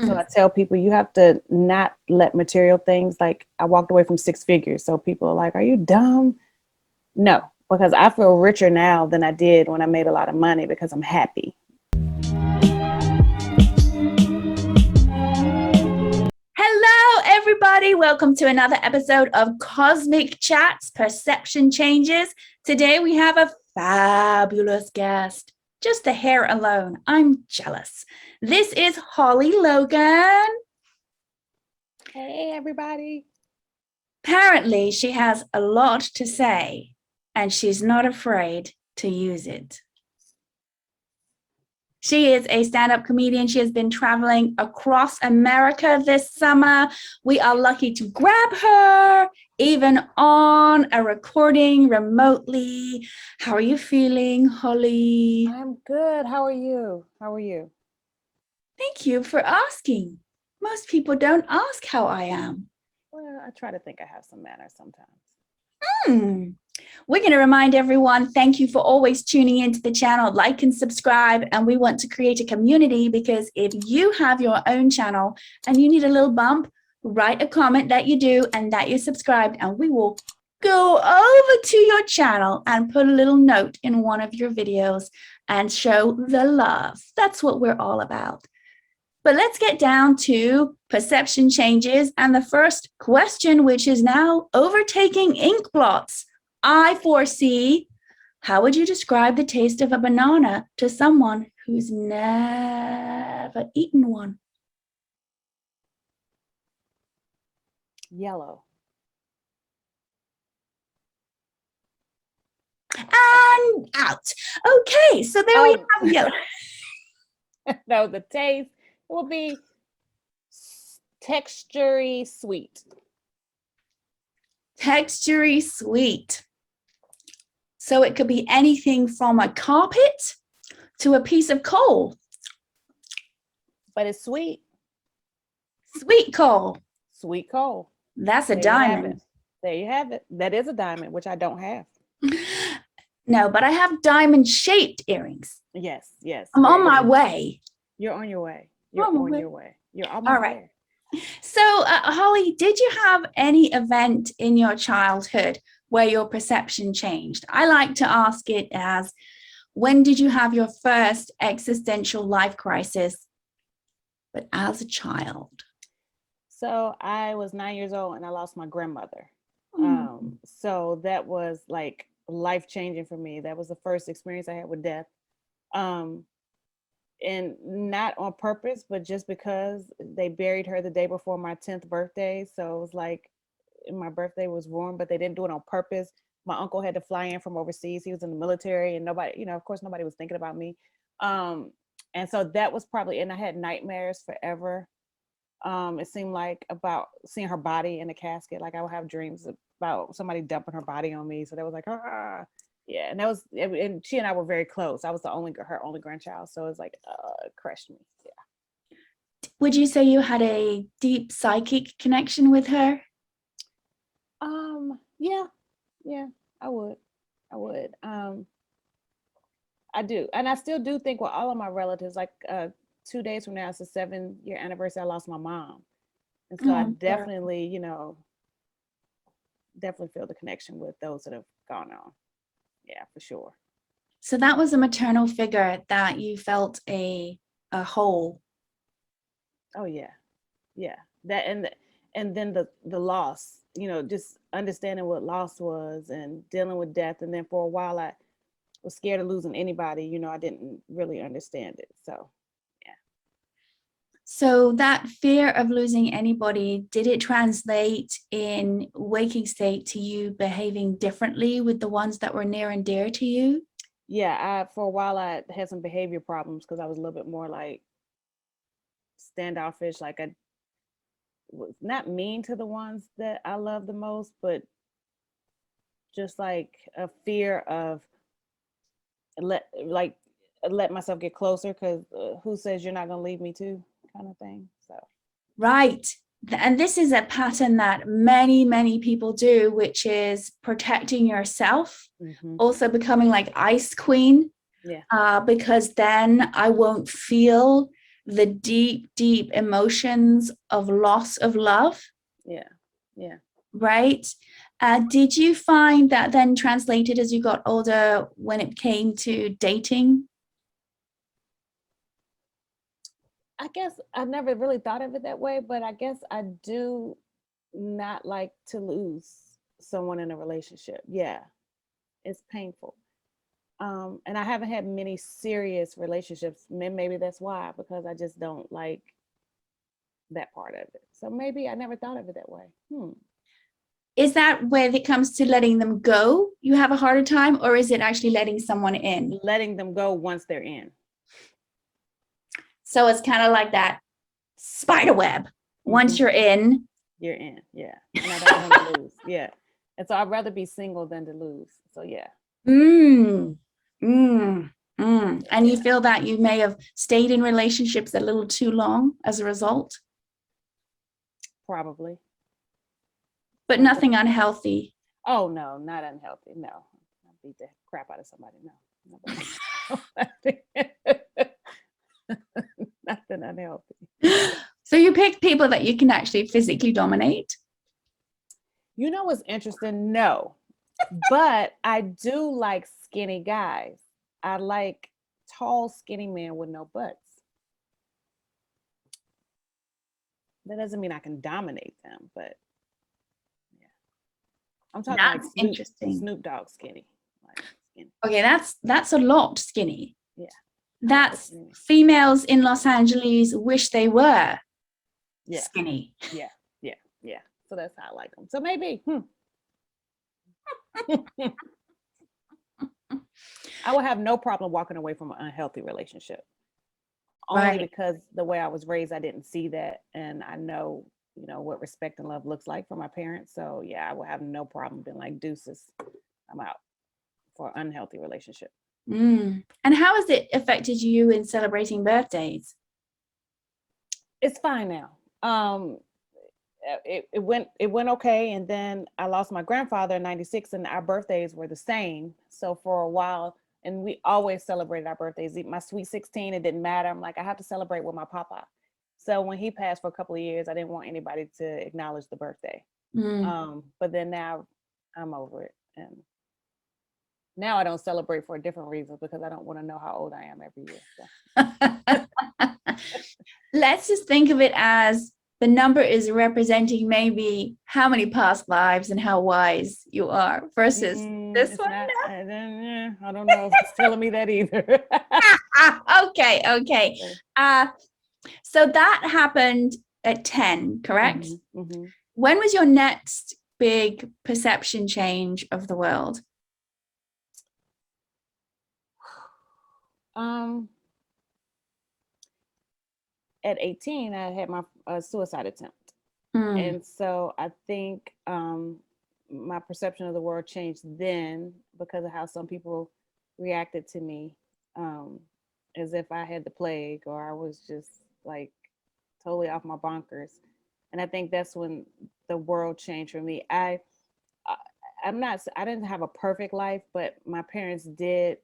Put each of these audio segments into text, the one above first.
So I tell people you have to not let material things, like I walked away from 6 figures. So people are like, are you dumb? No, because I feel richer now than I did when I made a lot of money because I'm happy. Hello, everybody. Welcome to another episode of Cosmic Chats, Perception Changes. Today we have a fabulous guest. Just the hair alone, I'm jealous. This is Holly Logan. Hey, everybody. Apparently, she has a lot to say, and she's not afraid to use it. She is a stand-up comedian. She has been traveling across America this summer. We are lucky to grab her, even on a recording remotely. How are you feeling, Holly? I'm good. How are you? How are you? Thank you for asking. Most people don't ask how I am. Well, I try to think I have some manners sometimes. We're going to remind everyone, thank you for always tuning into the channel, like and subscribe. And we want to create a community because if you have your own channel and you need a little bump, write a comment that you do and that you're subscribed, and we will go over to your channel and put a little note in one of your videos and show the love. That's what we're all about. But let's get down to perception changes. And the first question, which is now overtaking ink blots. I foresee, how would you describe the taste of a banana to someone who's never eaten one? Yellow. And out. Okay, so there we have yellow. No, the taste will be textury sweet. Textury sweet. So it could be anything from a carpet to a piece of coal. But it's sweet. Sweet coal. Sweet coal. That's a diamond. There you have it. That is a diamond, which I don't have. No, but I have diamond-shaped earrings. Yes. I'm on my way. You're on your way. You're on your way. You're almost all right there. So Holly, did you have any event in your childhood where your perception changed? I like to ask it as, when did you have your first existential life crisis, but as a child? So I was 9 years old and I lost my grandmother. So that was like life-changing for me. That was the first experience I had with death. And not on purpose, but just because they buried her the day before my 10th birthday. So it was like my birthday was ruined, but they didn't do it on purpose. My uncle had to fly in from overseas. He was in the military and nobody, of course, nobody was thinking about me. And so that was probably, and I had nightmares forever. It seemed like about seeing her body in a casket. Like I would have dreams about somebody dumping her body on me. So that was like, yeah. And and she and I were very close. I was her only grandchild. So it was like, it crushed me. Yeah. Would you say you had a deep psychic connection with her? Yeah, I would. I do. And I still do think with all of my relatives, like 2 days from now, it's the 7-year anniversary. I lost my mom. And so I definitely, definitely feel the connection with those that have gone on. Yeah, for sure. So that was a maternal figure that you felt a hole. Oh yeah. That and then the loss, just understanding what loss was and dealing with death. And then for a while I was scared of losing anybody. I didn't really understand it. So yeah. So that fear of losing anybody, did it translate in waking state to you behaving differently with the ones that were near and dear to you? Yeah, for a while I had some behavior problems because I was a little bit more like standoffish. Like I was not mean to the ones that I love the most, but just like a fear of let myself get closer because who says you're not going to leave me too, kind of thing. So right. And this is a pattern that many, many people do, which is protecting yourself, also becoming like ice queen. Yeah. Because then I won't feel the deep, deep emotions of loss of love, Yeah. Yeah. right? Did you find that then translated as you got older when it came to dating? I guess I never really thought of it that way, but I guess I do not like to lose someone in a relationship. Yeah, it's painful. And I haven't had many serious relationships. Maybe that's why, because I just don't like that part of it. So maybe I never thought of it that way. Is that when it comes to letting them go, you have a harder time, or is it actually letting someone in? Letting them go once they're in. So it's kind of like that spider web. Once you're in, you're in. Yeah. And I don't want to lose. Yeah. And so I'd rather be single than to lose. So yeah. And you feel that you may have stayed in relationships a little too long as a result? Probably. But nothing unhealthy. Oh, no, not unhealthy. No. I beat the crap out of somebody. No. Nothing unhealthy. So you pick people that you can actually physically dominate? You know what's interesting? No. But I do like skinny guys. I like tall, skinny men with no butts. That doesn't mean I can dominate them, but yeah. I'm talking That's like interesting. Snoop Dogg skinny. Like skinny. Okay, that's a lot skinny. Yeah. That's females in Los Angeles wish they were skinny. Yeah. So that's how I like them. So maybe. I would have no problem walking away from an unhealthy relationship. Only because the way I was raised, I didn't see that. And I know, what respect and love looks like for my parents. So yeah, I would have no problem being like, deuces, I'm out for an unhealthy relationship. And how has it affected you in celebrating birthdays? It's fine now. It went okay, and then I lost my grandfather in '96, and our birthdays were the same. So for a while, and we always celebrated our birthdays. My sweet 16, it didn't matter. I'm like, I have to celebrate with my papa. So when he passed for a couple of years, I didn't want anybody to acknowledge the birthday. But then now I'm over it, and now I don't celebrate for a different reason, because I don't want to know how old I am every year. So. Let's just think of it as the number is representing maybe how many past lives and how wise you are versus this one. I don't know if it's telling me that either. Okay. So that happened at 10, correct? When was your next big perception change of the world? At 18, I had my suicide attempt. And so I think my perception of the world changed then because of how some people reacted to me, as if I had the plague or I was just like totally off my bonkers. And I think that's when the world changed for me. I didn't have a perfect life, but my parents did.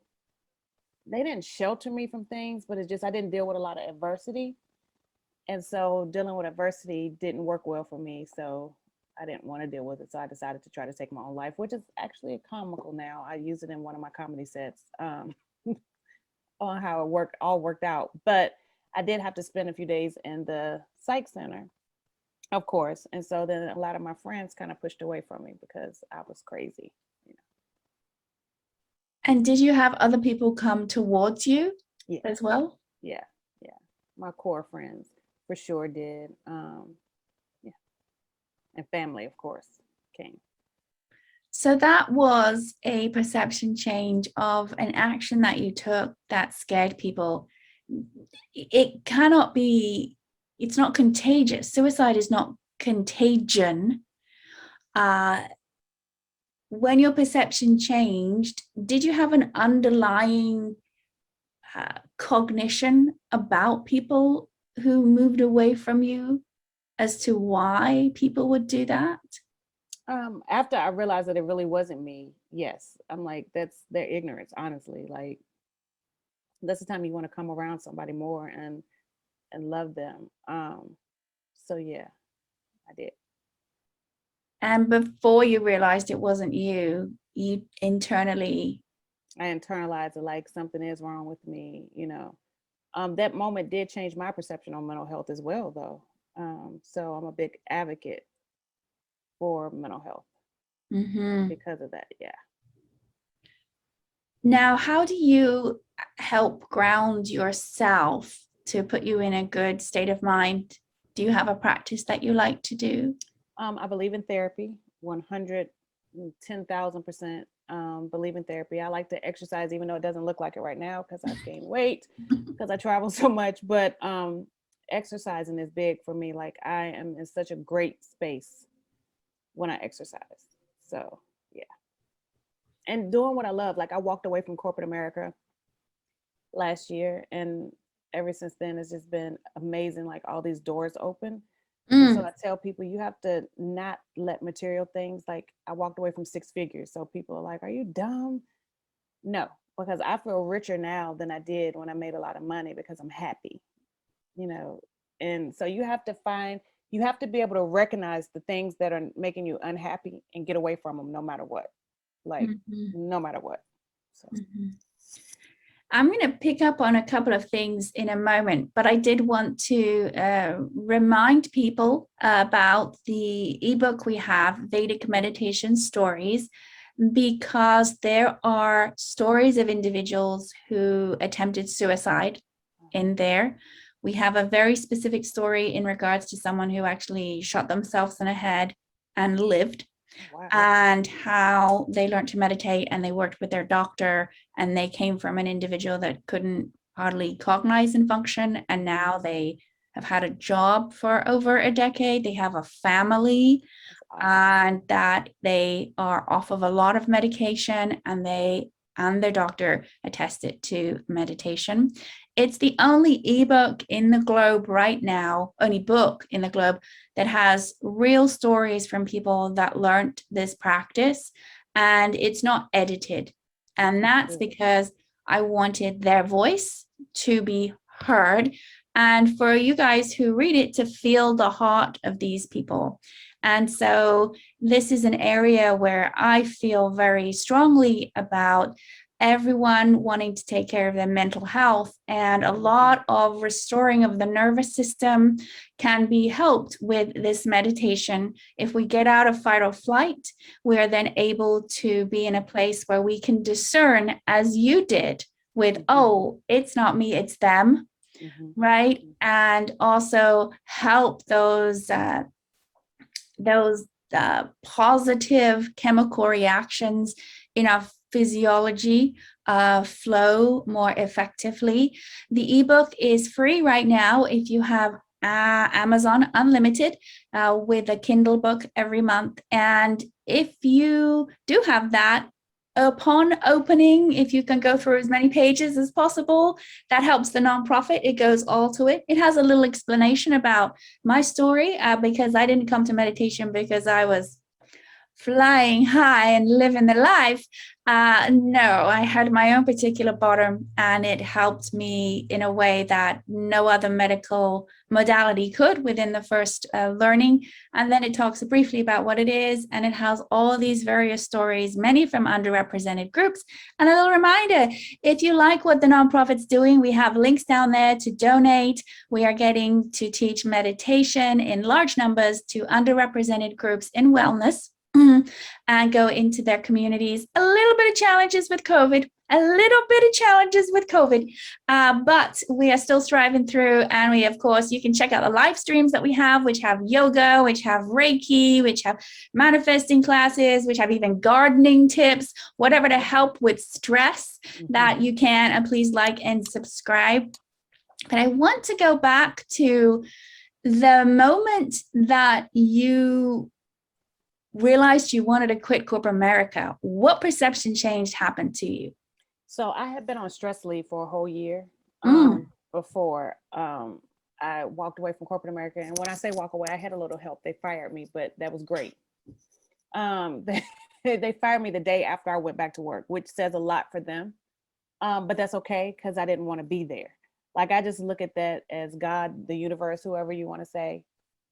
They didn't shelter me from things, but it's just I didn't deal with a lot of adversity. And so dealing with adversity didn't work well for me. So I didn't want to deal with it. So I decided to try to take my own life, which is actually comical now. I use it in one of my comedy sets on how it all worked out. But I did have to spend a few days in the psych center, of course. And so then a lot of my friends kind of pushed away from me because I was crazy. And did you have other people come towards you as well? Yeah. My core friends for sure did. And family, of course, came. So that was a perception change of an action that you took that scared people. It cannot be, it's not contagious. Suicide is not contagion. When your perception changed, did you have an underlying cognition about people who moved away from you as to why people would do that? After I realized that it really wasn't me, yes. I'm like, that's their ignorance, honestly. Like, that's the time you want to come around somebody more and and love them. So yeah, I did. And before you realized it wasn't you, you internally. I internalized it like something is wrong with me, you know. That moment did change my perception on mental health as well, though. So I'm a big advocate for mental health Mhm. because of that. Yeah. Now, how do you help ground yourself to put you in a good state of mind? Do you have a practice that you like to do? I believe in therapy, 110,000%. Believe in therapy. I like to exercise, even though it doesn't look like it right now because I've gained weight because I travel so much. But exercising is big for me. Like I am in such a great space when I exercise. So yeah, and doing what I love. Like I walked away from corporate America last year, and ever since then, it's just been amazing. Like all these doors open. And so Mm, I tell people you have to not let material things, like I walked away from six figures. So people are like, are you dumb? No, because I feel richer now than I did when I made a lot of money because I'm happy, you know. And so you have to be able to recognize the things that are making you unhappy and get away from them no matter what. Like, mhm, no matter what. So, mhm. I'm going to pick up on a couple of things in a moment, but I did want to remind people about the ebook we have, Vedic Meditation Stories, because there are stories of individuals who attempted suicide in there. We have a very specific story in regards to someone who actually shot themselves in the head and lived, oh, wow. and how they learned to meditate and they worked with their doctor, and they came from an individual that couldn't hardly cognize and function, and now they have had a job for over a decade, they have a family, That's awesome. and that they are off of a lot of medication, and they and their doctor attested to meditation. It's the only ebook in the globe right now, only book in the globe that has real stories from people that learned this practice, and it's not edited. And That's that's good. because I wanted their voice to be heard, and for you guys who read it to feel the heart of these people. And so this is an area where I feel very strongly about everyone wanting to take care of their mental health. And a lot of restoring of the nervous system can be helped with this meditation. If we get out of fight or flight, we are then able to be in a place where we can discern, as you did, with, oh, it's not me, it's them, Mhm. right? And also help those positive chemical reactions in our physiology flow more effectively. The ebook is free right now if you have Amazon Unlimited with a Kindle book every month. And if you do have that, upon opening, if you can go through as many pages as possible, that helps the nonprofit. It goes all to it. It has a little explanation about my story because I didn't come to meditation because I was flying high and living the life. No, I had my own particular bottom, and it helped me in a way that no other medical modality could within the first learning. And then it talks briefly about what it is, and it has all these various stories, many from underrepresented groups. And a little reminder, if you like what the nonprofit's doing, we have links down there to donate. We are getting to teach meditation in large numbers to underrepresented groups in wellness. And go into their communities. A little bit of challenges with COVID, but we are still striving through. And we, of course, you can check out the live streams that we have, which have yoga, which have Reiki, which have manifesting classes, which have even gardening tips, whatever to help with stress that you can. And please like and subscribe. But I want to go back to the moment that you realized you wanted to quit corporate America. What perception change happened to you? So I had been on stress leave for a whole year Mm, before I walked away from corporate America. And when I say walk away, I had a little help. They fired me, but that was great. They, they fired me the day after I went back to work, which says a lot for them. But that's okay because I didn't want to be there. Like I just look at that as God, the universe, whoever you want to say,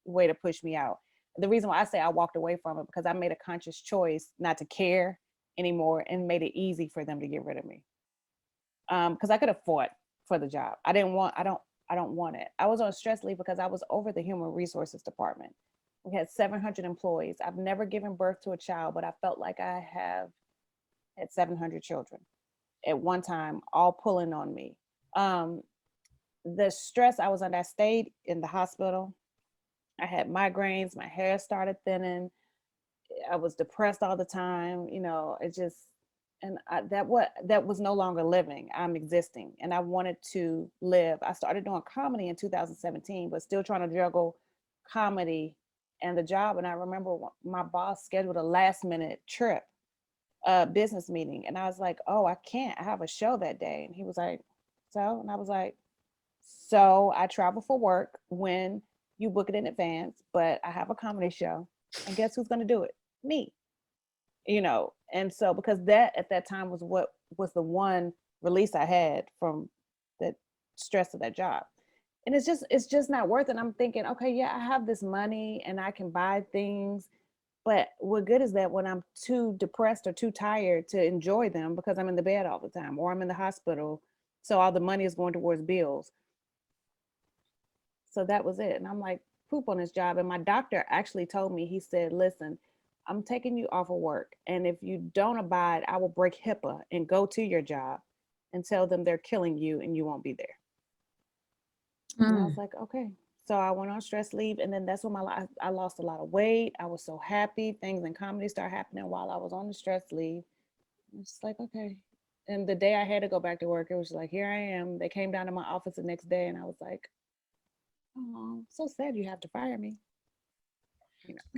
way to push me out. The reason why I say I walked away from it because I made a conscious choice not to care anymore and made it easy for them to get rid of me. Because I could have fought for the job. I don't want it. I was on stress leave because I was over the human resources department. We had 700 employees. I've never given birth to a child, but I felt like I have had 700 children at one time, all pulling on me. Um, the stress I was under, I stayed in the hospital. I had migraines, my hair started thinning. I was depressed all the time. It just, and that was no longer living. I'm existing, and I wanted to live. I started doing comedy in 2017, but still trying to juggle comedy and the job. And I remember my boss scheduled a last minute trip, business meeting, and I was like, "Oh, I can't. I have a show that day." And he was like, "So?" And I was like, "So I travel for work when you book it in advance, but I have a comedy show, and guess who's going to do it? Me." And so because that at that time was what was the one release I had from the stress of that job. And it's just not worth it. I'm thinking, okay, yeah, I have this money and I can buy things, but what good is that when I'm too depressed or too tired to enjoy them because I'm in the bed all the time or I'm in the hospital, so all the money is going towards bills. So that was it. And I'm like, poop on this job. And my doctor actually told me, he said, listen, I'm taking you off of work. And if you don't abide, I will break HIPAA and go to your job and tell them they're killing you and you won't be there. And I was Mm. like, okay. So I went on stress leave. And then that's when I lost a lot of weight. I was so happy. Things in comedy started happening while I was on the stress leave. It's like, okay. And the day I had to go back to work, it was like, here I am. They came down to my office the next day and I was like, oh, so sad you have to fire me.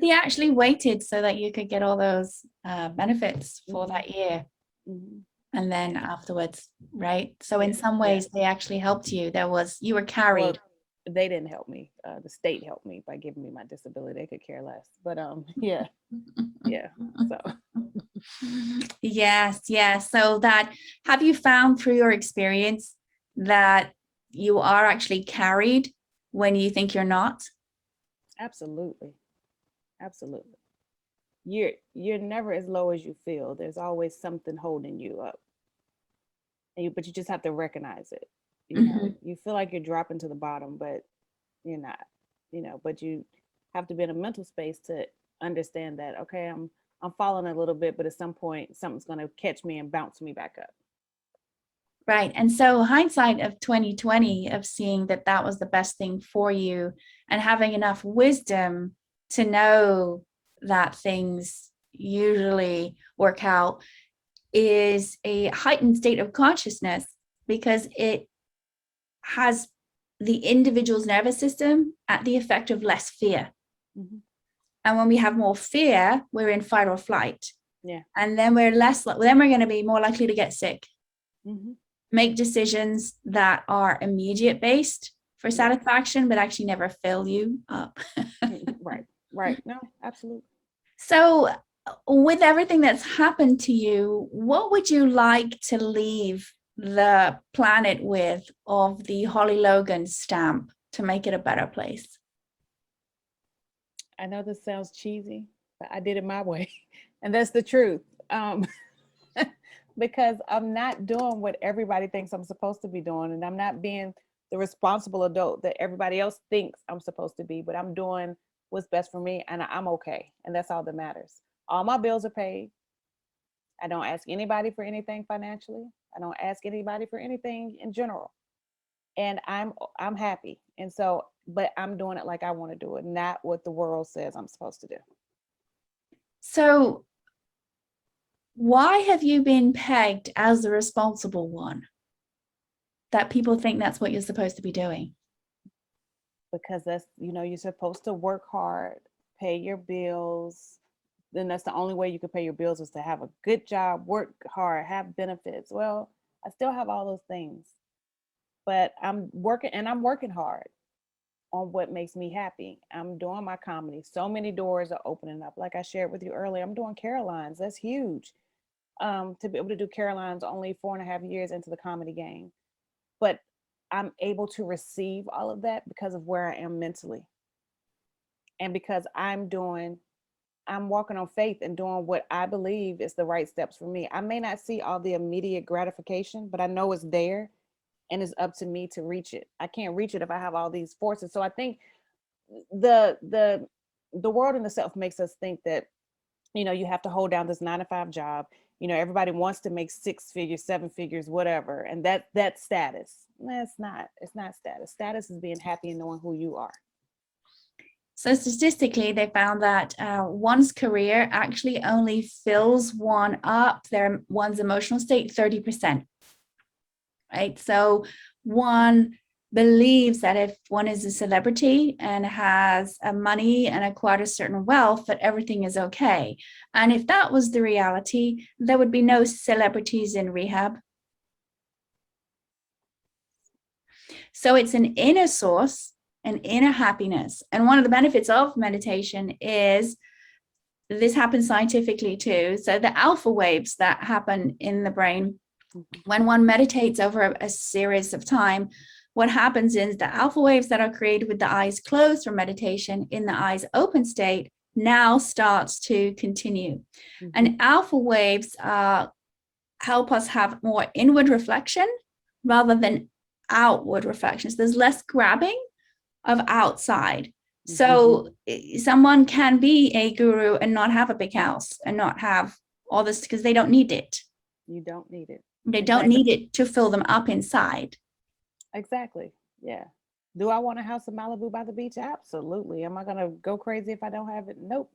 He actually waited so that you could get all those benefits for Mm-hmm. that year. Mm-hmm. And then afterwards, right? So in Yeah, some yeah. ways they actually helped you. You were Well, carried. they didn't help me. The state helped me by giving me my disability. They could care less. But yeah, yeah. So Yes, yes. So that, have you found through your experience that you are actually carried when you think you're not? absolutely, absolutely. You're never as low as you feel. There's always something holding you up, but you just have to recognize it. Mhm. You feel like you're dropping to the bottom, but you're not. But you have to be in a mental space to understand that. Okay, I'm falling a little bit, but at some point something's going to catch me and bounce me back up. Right. And so hindsight of 2020 of seeing that that was the best thing for you and having enough wisdom to know that things usually work out is a heightened state of consciousness because it has the individual's nervous system at the effect of less fear. Mm-hmm. And when we have more fear, we're in fight or flight. Yeah. And then then we're going to be more likely to get sick, Mm-hmm. make decisions that are immediate based for Yeah. satisfaction, but actually never fill you up. Right. Right. No, absolutely. So, with everything that's happened to you, what would you like to leave the planet with of the Holly Logan stamp to make it a better place? I know this sounds cheesy, but I did it my way. And that's the truth. Because I'm not doing what everybody thinks I'm supposed to be doing, and I'm not being the responsible adult that everybody else thinks I'm supposed to be, but I'm doing what's best for me and I'm okay. And that's all that matters. All my bills are paid. I don't ask anybody for anything financially. I don't ask anybody for anything in general. And I'm happy. And so, but I'm doing it like I want to do it, not what the world says I'm supposed to do. So, why have you been pegged as the responsible one? That people think that's what you're supposed to be doing. Because that's, you're supposed to work hard, pay your bills. Then that's the only way you can pay your bills is to have a good job, work hard, have benefits. Well, I still have all those things, but I'm working hard on what makes me happy. I'm doing my comedy. So many doors are opening up. Like I shared with you earlier, I'm doing Caroline's. That's huge. To be able to do Caroline's only 4.5 years into the comedy game. But I'm able to receive all of that because of where I am mentally. And because I'm walking on faith and doing what I believe is the right steps for me. I may not see all the immediate gratification, but I know it's there and it's up to me to reach it. I can't reach it if I have all these forces. So I think the the the world in itself makes us think that, you have to hold down this 9 to 5 job. Everybody wants to make 6 figures, 7 figures, whatever. And that's status. It's not status. Status is being happy and knowing who you are. So statistically, they found that one's career actually only fills one up, one's emotional state 30%, right? So one believes that if one is a celebrity and has money and acquired a certain wealth, that everything is okay. And if that was the reality, there would be no celebrities in rehab. So it's an inner source, an inner happiness. And one of the benefits of meditation is, this happens scientifically too. So the alpha waves that happen in the brain when one meditates over a series of time, what happens is the alpha waves that are created with the eyes closed for meditation in the eyes open state now starts to continue. And alpha waves help us have more inward reflection rather than outward reflections. There's less grabbing of outside. So someone can be a guru and not have a big house and not have all this because they don't need it. You don't need it. They don't need it to fill them up inside. Exactly. Yeah. Do I want a house in Malibu by the beach? Absolutely. Am I going to go crazy if I don't have it? Nope.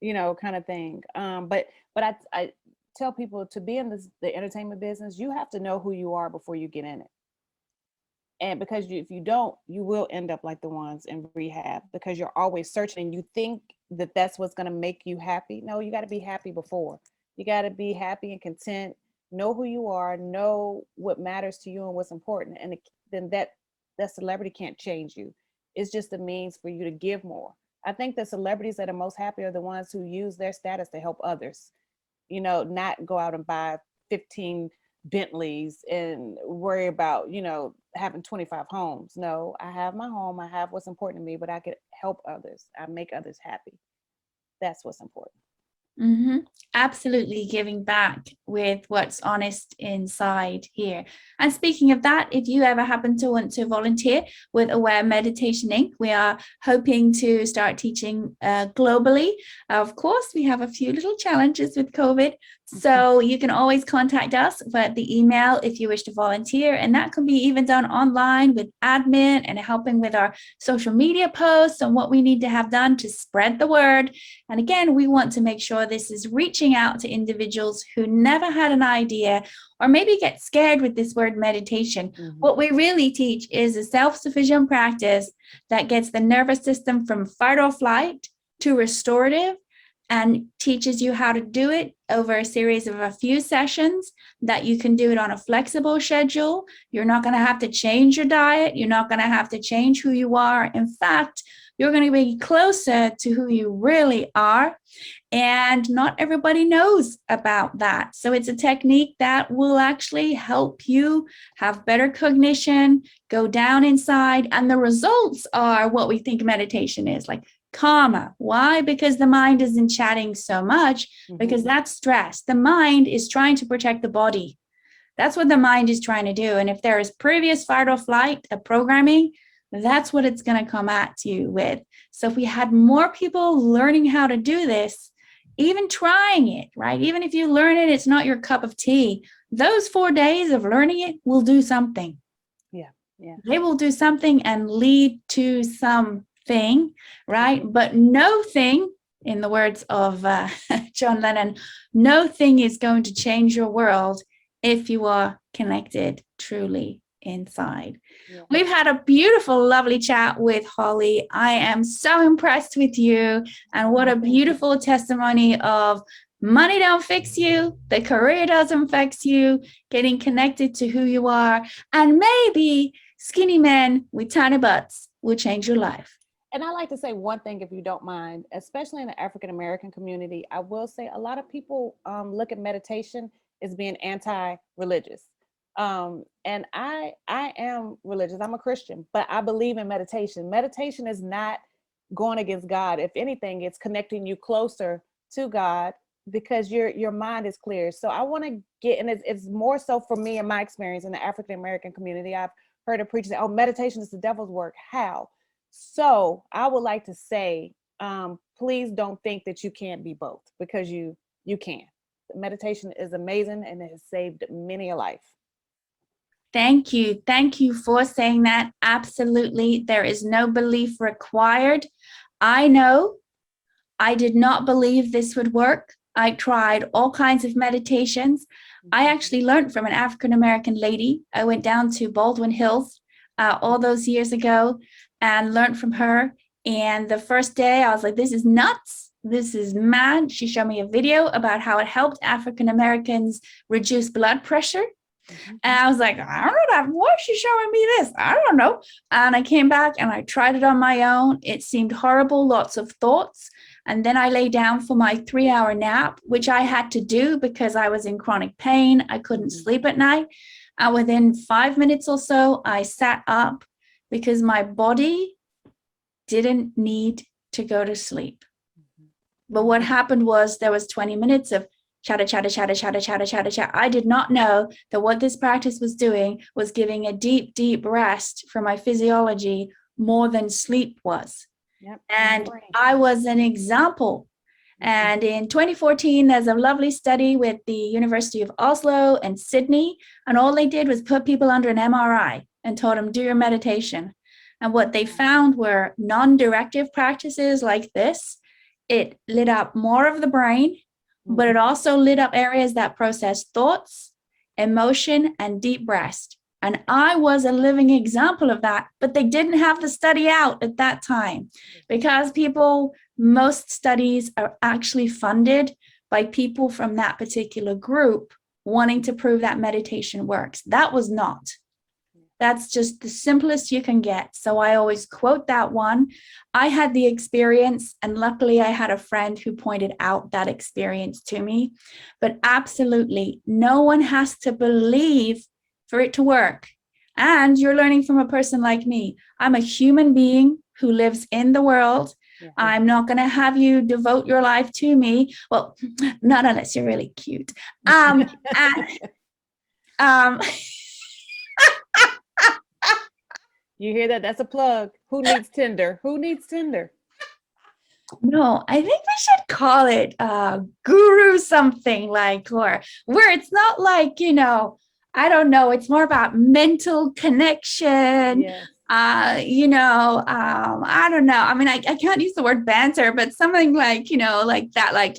Kind of thing. But I tell people, to be in the entertainment business, you have to know who you are before you get in it. And because if you don't, you will end up like the ones in rehab, because you're always searching and you think that that's what's going to make you happy. No, you got to be happy before. You got to be happy and content, know who you are, know what matters to you and what's important. And then that celebrity can't change you. It's just a means for you to give more. I think the celebrities that are most happy are the ones who use their status to help others, not go out and buy 15 Bentleys and worry about, having 25 homes. No, I have my home. I have what's important to me, but I could help others. I make others happy. That's what's important. Absolutely, giving back with what's honest inside here. And speaking of that, if you ever happen to want to volunteer with Aware Meditation Inc., we are hoping to start teaching globally. Of course, we have a few little challenges with COVID, so you can always contact us via the email if you wish to volunteer, and that can be even done online with admin and helping with our social media posts and what we need to have done to spread the word. And again, we want to make sure this is reaching out to individuals who never had an idea or maybe get scared with this word meditation. What we really teach is a self-sufficient practice that gets the nervous system from fight or flight to restorative, and teaches you how to do it over a series of a few sessions, that you can do it on a flexible schedule. You're not going to have to change your diet. You're not going to have to change who you are. In fact, you're going to be closer to who you really are. And not everybody knows about that. So it's a technique that will actually help you have better cognition, go down inside. And the results are what we think meditation is, like calmer. Why? Because the mind isn't chatting so much, because that's stress. The mind is trying to protect the body. That's what the mind is trying to do. And if there is previous fight or flight programming, that's what it's going to come at you with. So if we had more people learning how to do this, even trying it, right? Even if you learn it, it's not your cup of tea. Those 4 days of learning it will do something. Yeah. They will do something and lead to something, right? But no thing, in the words of John Lennon, no thing is going to change your world if you are connected truly inside. We've had a beautiful, lovely chat with Holly. I am so impressed with you, and what a beautiful testimony of money don't fix you, the career doesn't fix you, getting connected to who you are, and maybe skinny men with tiny butts will change your life. And I like to say one thing, if you don't mind, especially in the African-American community, I will say a lot of people look at meditation as being anti-religious. And I am religious. I'm a Christian, but I believe in meditation. Meditation is not going against God. If anything, it's connecting you closer to God because your mind is clear. So I want to get, and it's more so for me in my experience in the African American community. I've heard a preacher say, "Oh, meditation is the devil's work." How? So I would like to say, please don't think that you can't be both, because you can. Meditation is amazing and it has saved many a life. Thank you. Thank you for saying that. Absolutely. There is no belief required. I know I did not believe this would work. I tried all kinds of meditations. I actually learned from an African American lady. I went down to Baldwin Hills all those years ago and learned from her. And the first day I was like, this is nuts. This is mad. She showed me a video about how it helped African Americans reduce blood pressure. And I was like, I don't know, why is she showing me this? I don't know. And I came back and I tried it on my own. It seemed horrible, lots of thoughts. And then I lay down for my 3-hour nap, which I had to do because I was in chronic pain. I couldn't sleep at night. And within 5 minutes or so, I sat up because my body didn't need to go to sleep. But what happened was there was 20 minutes of chatter, chatter, chatter, chatter, chatter, chatter, chatter. I did not know that what this practice was doing was giving a deep, deep rest for my physiology more than sleep was. Yep. And I was an example. And in 2014, there's a lovely study with the University of Oslo and Sydney. And all they did was put people under an MRI and told them, do your meditation. And what they found were non-directive practices like this. It lit up more of the brain, but it also lit up areas that process thoughts, emotion, and deep rest. And I was a living example of that, but they didn't have the study out at that time because most studies are actually funded by people from that particular group wanting to prove that meditation works. That was not. That's just the simplest you can get. So I always quote that one. I had the experience, and luckily I had a friend who pointed out that experience to me. But absolutely, no one has to believe for it to work. And you're learning from a person like me. I'm a human being who lives in the world. Yeah. I'm not going to have you devote your life to me. Well, not unless you're really cute. You hear that? That's a plug. Who needs Tinder? Who needs Tinder? No, I think we should call it guru something like, or where it's not like, I don't know. It's more about mental connection. Yes. I don't know. I mean, I can't use the word banter, but something like, like that, like,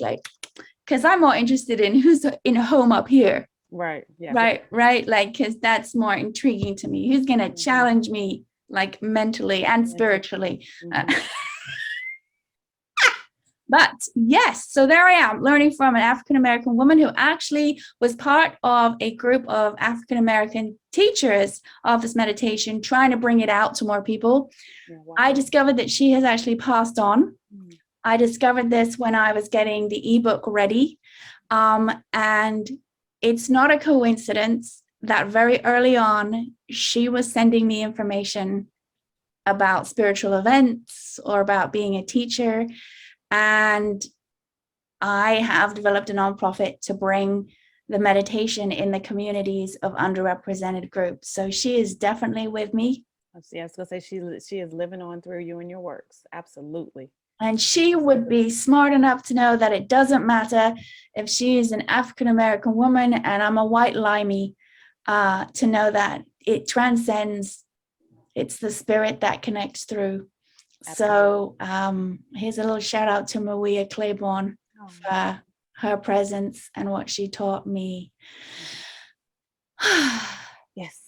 because I'm more interested in who's in a home up here. Right. Yeah. Right. Like, because that's more intriguing to me. Who's going to challenge me, like mentally and spiritually? But yes, so there I am learning from an African-American woman who actually was part of a group of African-American teachers of this meditation, trying to bring it out to more people. Yeah, wow. I discovered that she has actually passed on. I discovered this when I was getting the ebook ready. And it's not a coincidence that very early on, she was sending me information about spiritual events or about being a teacher. And I have developed a nonprofit to bring the meditation in the communities of underrepresented groups. So she is definitely with me. Yeah, I was going to say she is living on through you and your works. Absolutely. And she would be smart enough to know that it doesn't matter if she is an African-American woman and I'm a white limey, to know that it transcends. It's the spirit that connects through. Absolutely. So here's a little shout out to Maria Claiborne for her presence and what she taught me. Yes.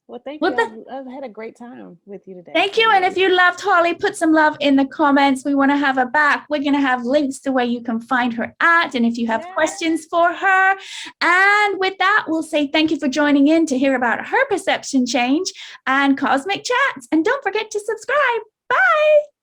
Well, thank you. I've had a great time with you today. Thank you. And if you loved Holly, put some love in the comments. We want to have her back. We're going to have links to where you can find her at. And if you have questions for her. And with that, we'll say thank you for joining in to hear about her perception change and cosmic chats. And don't forget to subscribe. Bye.